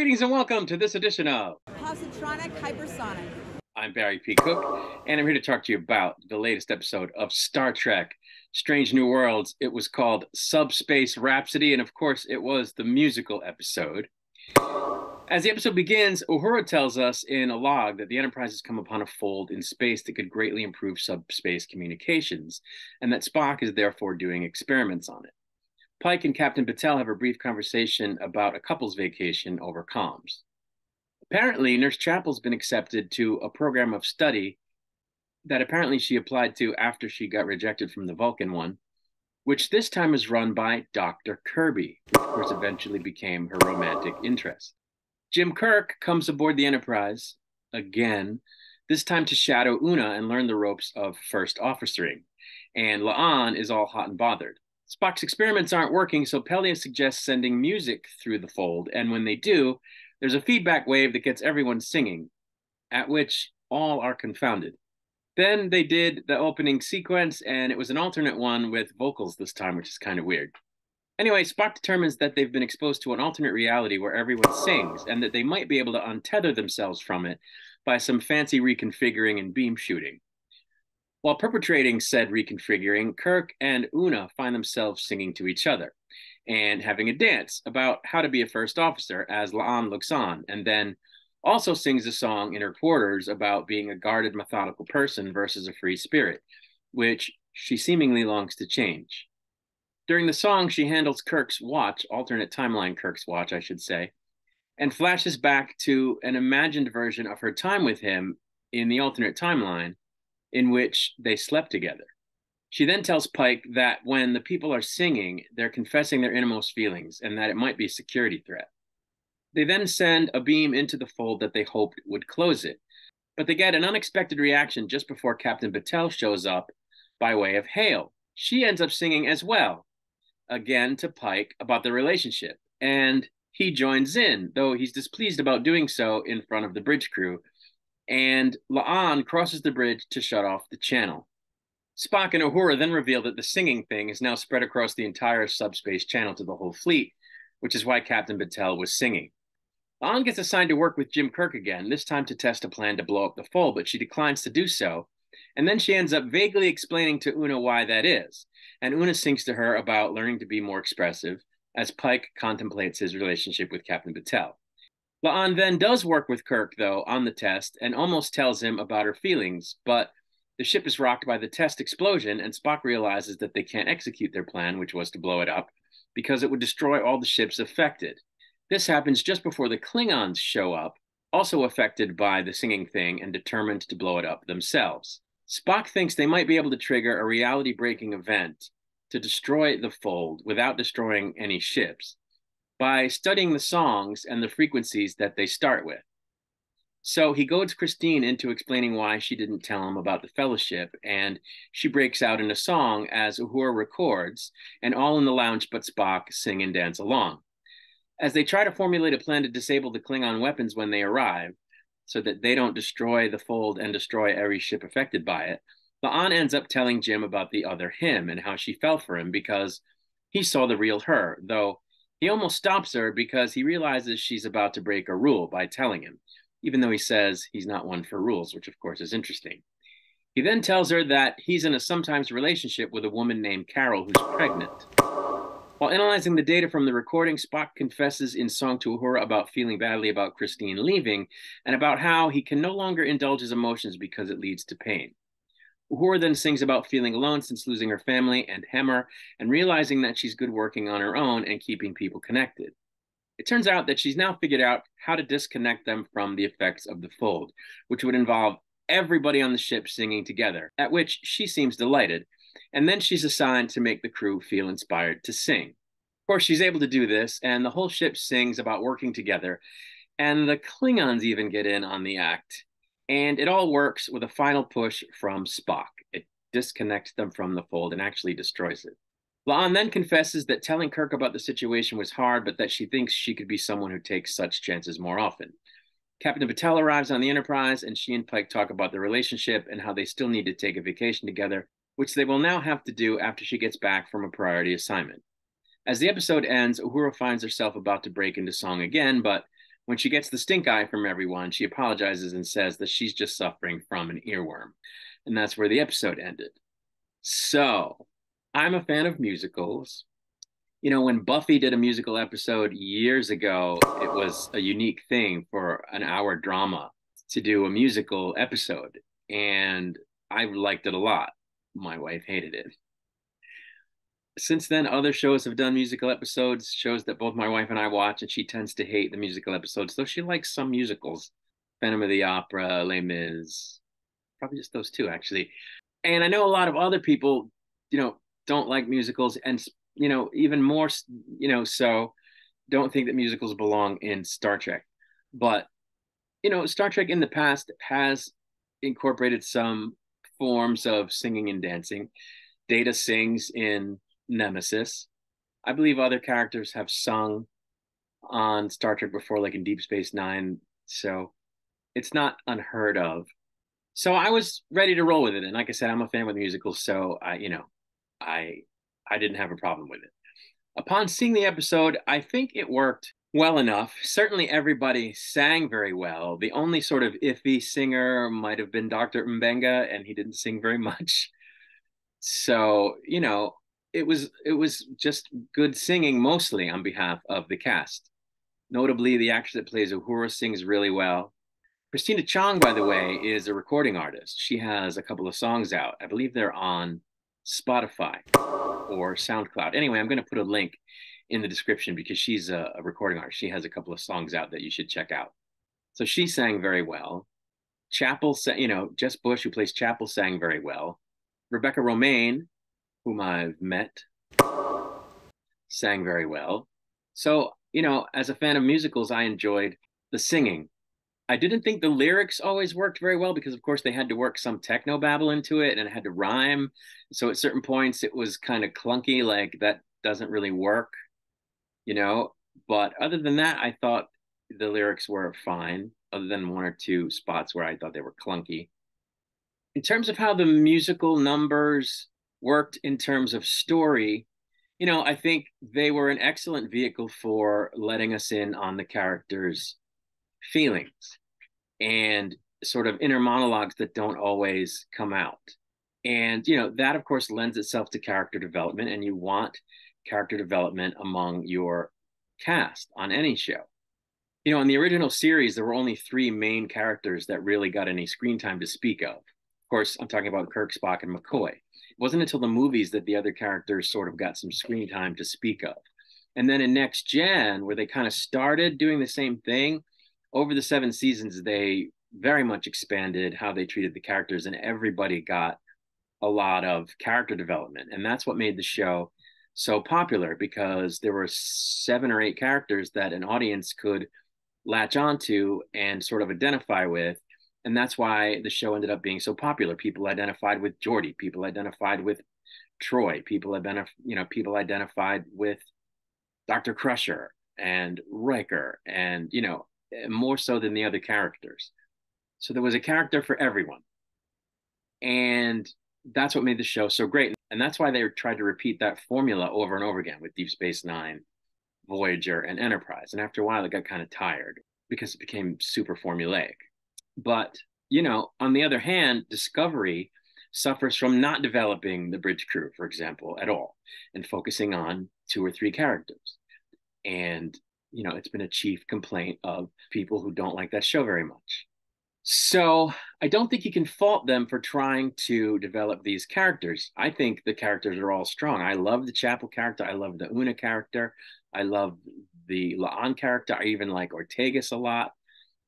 Greetings and welcome to this edition of Positronic Hypersonic. I'm Barry P. Cook, and I'm here to talk to you about the latest episode of Star Trek Strange New Worlds. It was called Subspace Rhapsody, and of course, it was the musical episode. As the episode begins, Uhura tells us in a log that the Enterprise has come upon a fold in space that could greatly improve subspace communications, and that Spock is therefore doing experiments on it. Pike and Captain Patel have a brief conversation about a couple's vacation over comms. Apparently, Nurse Chapel's been accepted to a program of study that apparently she applied to after she got rejected from the Vulcan one, which this time is run by Dr. Kirby, which of course eventually became her romantic interest. Jim Kirk comes aboard the Enterprise again, this time to shadow Una and learn the ropes of first officering, and La'an is all hot and bothered. Spock's experiments aren't working, so Pelia suggests sending music through the fold, and when they do, there's a feedback wave that gets everyone singing, at which all are confounded. Then they did the opening sequence, and it was an alternate one with vocals this time, which is kind of weird. Anyway, Spock determines that they've been exposed to an alternate reality where everyone sings, and that they might be able to untether themselves from it by some fancy reconfiguring and beam shooting. While perpetrating said reconfiguring, Kirk and Una find themselves singing to each other and having a dance about how to be a first officer as La'an looks on, and then also sings a song in her quarters about being a guarded, methodical person versus a free spirit, which she seemingly longs to change. During the song, she handles Kirk's watch, alternate timeline Kirk's watch, I should say, and flashes back to an imagined version of her time with him in the alternate timeline in which they slept together. She then tells Pike that when the people are singing, they're confessing their innermost feelings and that it might be a security threat. They then send a beam into the fold that they hoped would close it, but they get an unexpected reaction just before Captain Patel shows up by way of hail. She ends up singing as well, again to Pike about the relationship, and he joins in, though he's displeased about doing so in front of the bridge crew, and La'an crosses the bridge to shut off the channel. Spock and Uhura then reveal that the singing thing is now spread across the entire subspace channel to the whole fleet, which is why Captain Patel was singing. La'an gets assigned to work with Jim Kirk again, this time to test a plan to blow up the fold, but she declines to do so, and then she ends up vaguely explaining to Una why that is, and Una sings to her about learning to be more expressive as Pike contemplates his relationship with Captain Patel. La'an then does work with Kirk, though, on the test and almost tells him about her feelings, but the ship is rocked by the test explosion, and Spock realizes that they can't execute their plan, which was to blow it up, because it would destroy all the ships affected. This happens just before the Klingons show up, also affected by the singing thing and determined to blow it up themselves. Spock thinks they might be able to trigger a reality-breaking event to destroy the fold without destroying any ships, by studying the songs and the frequencies that they start with. So he goads Christine into explaining why she didn't tell him about the fellowship, and she breaks out in a song as Uhura records, and all in the lounge but Spock sing and dance along. As they try to formulate a plan to disable the Klingon weapons when they arrive, so that they don't destroy the fold and destroy every ship affected by it, La'an ends up telling Jim about the other him and how she fell for him because he saw the real her, though he almost stops her because he realizes she's about to break a rule by telling him, even though he says he's not one for rules, which of course is interesting. He then tells her that he's in a sometimes relationship with a woman named Carol who's pregnant. While analyzing the data from the recording, Spock confesses in song to Uhura about feeling badly about Christine leaving and about how he can no longer indulge his emotions because it leads to pain. Uhura then sings about feeling alone since losing her family and Hemmer, and realizing that she's good working on her own and keeping people connected. It turns out that she's now figured out how to disconnect them from the effects of the fold, which would involve everybody on the ship singing together, at which she seems delighted, and then she's assigned to make the crew feel inspired to sing. Of course, she's able to do this, and the whole ship sings about working together, and the Klingons even get in on the act. And it all works with a final push from Spock. It disconnects them from the fold and actually destroys it. La'an then confesses that telling Kirk about the situation was hard, but that she thinks she could be someone who takes such chances more often. Captain Patel arrives on the Enterprise, and she and Pike talk about the relationship and how they still need to take a vacation together, which they will now have to do after she gets back from a priority assignment. As the episode ends, Uhura finds herself about to break into song again, but When she gets the stink eye from everyone, she apologizes and says that she's just suffering from an earworm. And that's where the episode ended. So I'm a fan of musicals. You know, when Buffy did a musical episode years ago, it was a unique thing for an hour drama to do a musical episode. And I liked it a lot. My wife hated it. Since then, other shows have done musical episodes, shows that both my wife and I watch, and she tends to hate the musical episodes, though she likes some musicals. Phantom of the Opera, Les Mis, probably just those two, actually. And I know a lot of other people, don't like musicals, and even more, so don't think that musicals belong in Star Trek. But Star Trek in the past has incorporated some forms of singing and dancing. Data sings in Nemesis. I believe other characters have sung on Star Trek before, like in Deep Space Nine. So it's not unheard of. So I was ready to roll with it, and like I said, I'm a fan with musicals, so I didn't have a problem with it. Upon seeing the episode, I think it worked well enough. Certainly, everybody sang very well. The only sort of iffy singer might have been Dr. Mbenga, and he didn't sing very much. So, it was just good singing mostly on behalf of the cast. Notably, the actress that plays Uhura sings really well. Christina Chong, by the way, is a recording artist. She has a couple of songs out. I believe they're on Spotify or SoundCloud. Anyway, I'm going to put a link in the description because she's a recording artist. She has a couple of songs out that you should check out. So she sang very well. Chapel, Jess Bush, who plays Chapel, sang very well. Rebecca Romaine, whom I've met, sang very well. So, as a fan of musicals, I enjoyed the singing. I didn't think the lyrics always worked very well because, of course, they had to work some techno babble into it and it had to rhyme. So at certain points, it was kind of clunky, like that doesn't really work, But other than that, I thought the lyrics were fine, other than one or two spots where I thought they were clunky. In terms of how the musical numbers worked in terms of story, I think they were an excellent vehicle for letting us in on the characters' feelings and sort of inner monologues that don't always come out. And, that of course lends itself to character development, and you want character development among your cast on any show. In the original series, there were only three main characters that really got any screen time to speak of. Of course, I'm talking about Kirk, Spock, and McCoy. It wasn't until the movies that the other characters sort of got some screen time to speak of. And then in Next Gen, where they kind of started doing the same thing, over the 7 seasons, they very much expanded how they treated the characters, and everybody got a lot of character development. And that's what made the show so popular, because there were 7 or 8 characters that an audience could latch onto and sort of identify with. And that's why the show ended up being so popular. People identified with Geordi, people identified with Troy, people identified with Dr. Crusher and Riker, and more so than the other characters. So there was a character for everyone. And that's what made the show so great. And that's why they tried to repeat that formula over and over again with Deep Space Nine, Voyager, and Enterprise. And after a while, it got kind of tired because it became super formulaic. But, on the other hand, Discovery suffers from not developing the bridge crew, for example, at all, and focusing on 2 or 3 characters. And, it's been a chief complaint of people who don't like that show very much. So I don't think you can fault them for trying to develop these characters. I think the characters are all strong. I love the Chapel character. I love the Una character. I love the La'an character. I even like Ortegas a lot.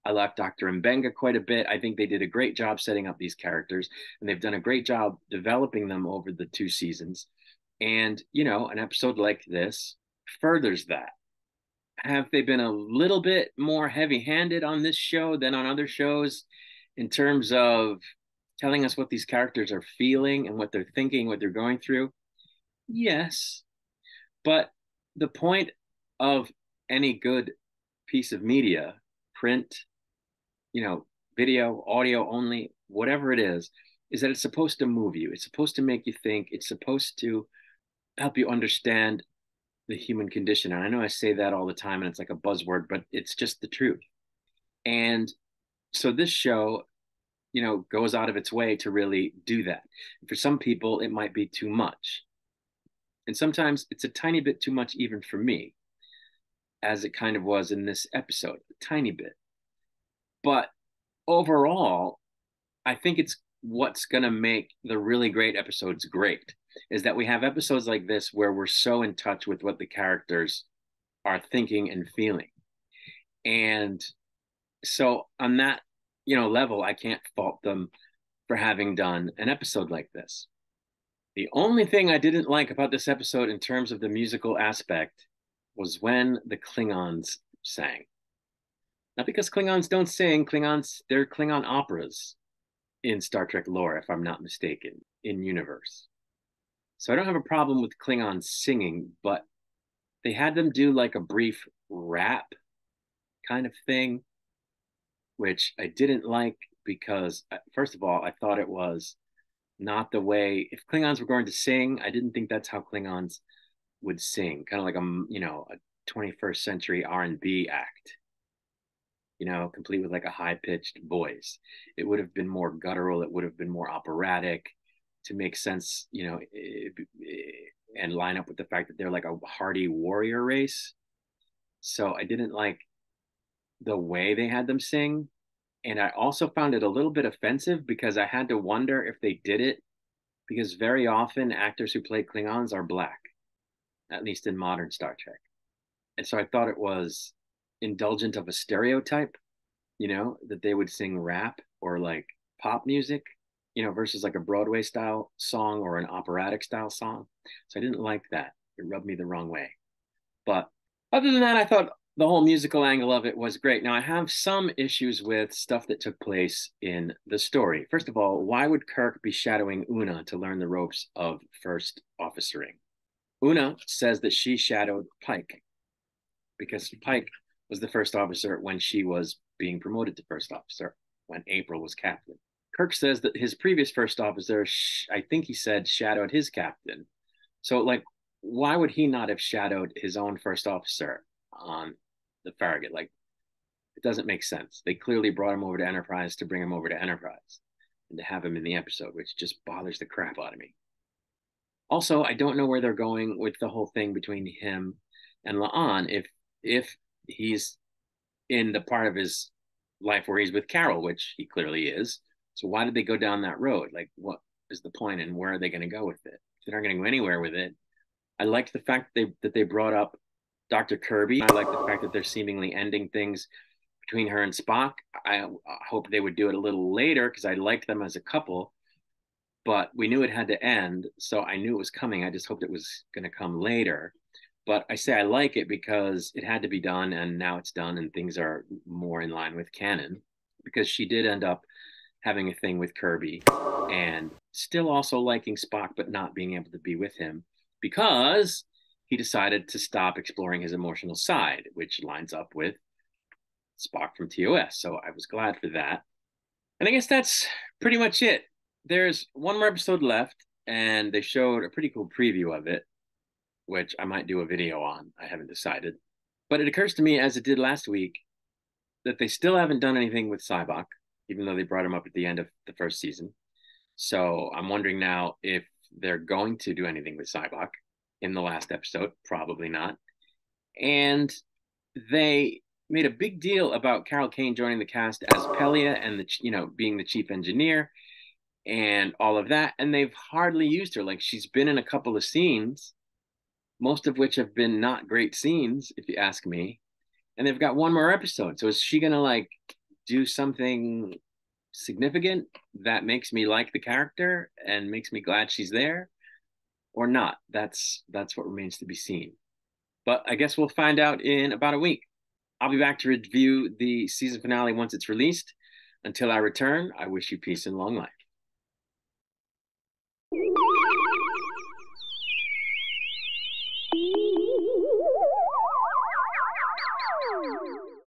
I like Dr. Mbenga quite a bit. I think they did a great job setting up these characters, and they've done a great job developing them over the 2 seasons. And, an episode like this furthers that. Have they been a little bit more heavy-handed on this show than on other shows in terms of telling us what these characters are feeling and what they're thinking, what they're going through? Yes. But the point of any good piece of media, print, video, audio only, whatever it is that it's supposed to move you. It's supposed to make you think. It's supposed to help you understand the human condition. And I know I say that all the time and it's like a buzzword, but it's just the truth. And so this show, goes out of its way to really do that. For some people, it might be too much. And sometimes it's a tiny bit too much, even for me, as it kind of was in this episode, a tiny bit. But overall, I think it's what's going to make the really great episodes great is that we have episodes like this where we're so in touch with what the characters are thinking and feeling. And so on that, level, I can't fault them for having done an episode like this. The only thing I didn't like about this episode in terms of the musical aspect was when the Klingons sang. Not because Klingons don't sing, they're Klingon operas in Star Trek lore, if I'm not mistaken, in universe. So I don't have a problem with Klingons singing, but they had them do like a brief rap kind of thing, which I didn't like because, first of all, I thought it was not the way, if Klingons were going to sing, I didn't think that's how Klingons would sing, kind of like a 21st century R&B act, complete with like a high-pitched voice. It would have been more guttural, it would have been more operatic to make sense, and line up with the fact that they're like a hardy warrior race. So I didn't like the way they had them sing. And I also found it a little bit offensive because I had to wonder if they did it because very often actors who play Klingons are black, at least in modern Star Trek. And so I thought it was indulgent of a stereotype, that they would sing rap or like pop music, versus like a Broadway style song or an operatic style song. So I didn't like that. It rubbed me the wrong way. But other than that, I thought the whole musical angle of it was great. Now, I have some issues with stuff that took place in the story. First of all, why would Kirk be shadowing Una to learn the ropes of first officering? Una says that she shadowed Pike because Pike was the first officer when she was being promoted to first officer, when April was captain. Kirk says that his previous first officer, I think he said, shadowed his captain. So, like, why would he not have shadowed his own first officer on the Farragut? Like, it doesn't make sense. They clearly brought him over to Enterprise to bring him over to Enterprise and to have him in the episode, which just bothers the crap out of me. Also, I don't know where they're going with the whole thing between him and La'an if he's in the part of his life where he's with Carol, which he clearly is. So why did they go down that road? Like, what is the point and where are they going to go with it? If they're not going to go anywhere with it. I liked the fact that they brought up Dr. Kirby. I like the fact that they're seemingly ending things between her and Spock. I hope they would do it a little later because I liked them as a couple, but we knew it had to end. So I knew it was coming. I just hoped it was going to come later. But I say I like it because it had to be done and now it's done and things are more in line with canon because she did end up having a thing with Kirby and still also liking Spock, but not being able to be with him because he decided to stop exploring his emotional side, which lines up with Spock from TOS. So I was glad for that. And I guess that's pretty much it. There's one more episode left, and they showed a pretty cool preview of it, which I might do a video on. I haven't decided. But it occurs to me, as it did last week, that they still haven't done anything with Sybok, even though they brought him up at the end of the first season. So I'm wondering now if they're going to do anything with Sybok in the last episode. Probably not. And they made a big deal about Carol Kane joining the cast as Pelia and being the chief engineer and all of that. And they've hardly used her. Like, she's been in a couple of scenes, most of which have been not great scenes, if you ask me. And they've got one more episode. So is she gonna like do something significant that makes me like the character and makes me glad she's there or not? That's what remains to be seen. But I guess we'll find out in about a week. I'll be back to review the season finale once it's released. Until I return, I wish you peace and long life.